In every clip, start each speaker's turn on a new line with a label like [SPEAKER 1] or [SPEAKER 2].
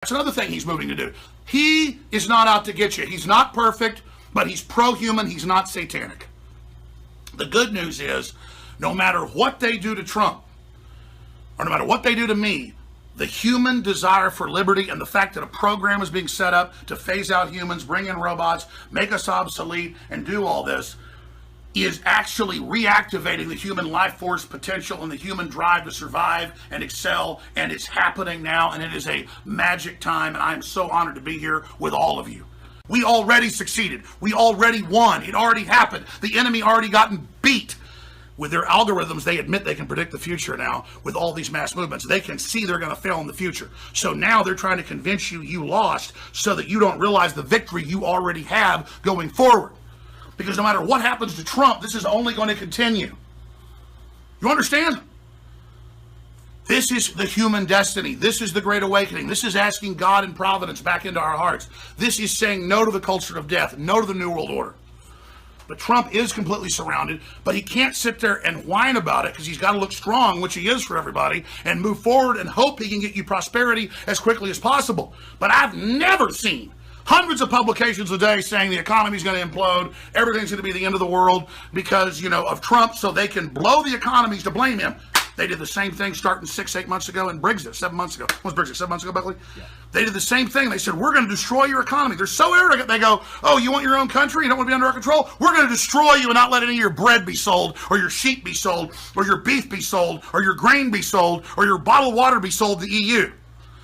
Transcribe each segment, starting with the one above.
[SPEAKER 1] That's another thing he's moving to do. He is not out to get you. He's not perfect, but he's pro-human. He's not satanic. The good news is, no matter what they do to Trump, or no matter what they do to me, the human desire for liberty and the fact that a program is being set up to phase out humans, bring in robots, make us obsolete, and do all this is actually reactivating the human life force potential and the human drive to survive and excel, and it's happening now, and it is a magic time, and I am so honored to be here with all of you. We already succeeded. We already won. It already happened. The enemy already gotten beat. With their algorithms, they admit they can predict the future now with all these mass movements. They can see they're going to fail in the future. So now they're trying to convince you you lost so that you don't realize the victory you already have going forward. Because no matter what happens to Trump, this is only going to continue. You understand? This is the human destiny. This is the Great Awakening. This is asking God and providence back into our hearts. This is saying no to the culture of death, no to the New World Order. But Trump is completely surrounded, but he can't sit there and whine about it because he's got to look strong, which he is for everybody, and move forward and hope he can get you prosperity as quickly as possible. But I've never seen hundreds of publications a day saying the economy's going to implode, everything's going to be the end of the world because, of Trump, so they can blow the economies to blame him. They did the same thing starting 6-8 months ago in Brexit, 7 months ago. What was Brexit, 7 months ago, Buckley? Yeah. They did the same thing. They said, we're going to destroy your economy. They're so arrogant. They go, oh, you want your own country? You don't want to be under our control? We're going to destroy you and not let any of your bread be sold, or your sheep be sold, or your beef be sold, or your grain be sold, or your bottled water be sold to the EU.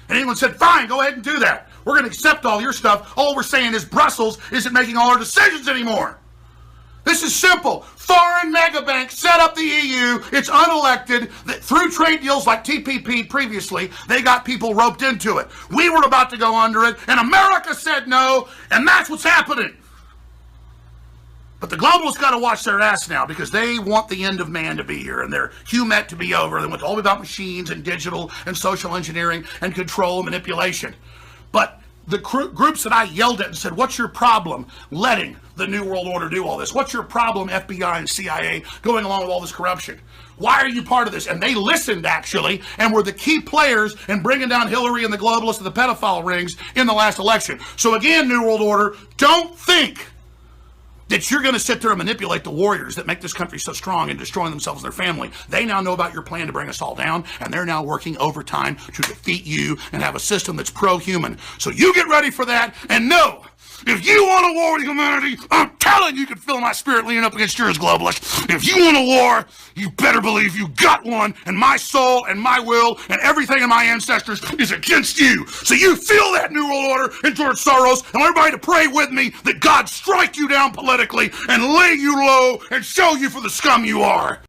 [SPEAKER 1] And anyone said, fine, go ahead and do that. We're going to accept all your stuff. All we're saying is Brussels isn't making all our decisions anymore. This is simple. Foreign mega banks set up the EU. It's unelected. Through trade deals like TPP previously, they got people roped into it. We were about to go under it, and America said no, and that's what's happening. But the globalists got to watch their ass now because they want the end of man to be here and their humet to be over. They want all about machines and digital and social engineering and control and manipulation. But the groups that I yelled at and said, what's your problem letting the New World Order do all this? What's your problem, FBI and CIA, going along with all this corruption? Why are you part of this? And they listened, actually, and were the key players in bringing down Hillary and the globalists and the pedophile rings in the last election. So again, New World Order, don't think that you're going to sit there and manipulate the warriors that make this country so strong and destroying themselves and their family. They now know about your plan to bring us all down, and they're now working overtime to defeat you and have a system that's pro-human. So you get ready for that, and know, if you want a war with humanity, I'm telling you, you can feel my spirit leaning up against yours, globalist. If you want a war, you better believe you got one, and my soul and my will and everything in my ancestors is against you. So you feel that, New World Order and George Soros, and I want everybody to pray with me that God strike you down politically and lay you low and show you for the scum you are.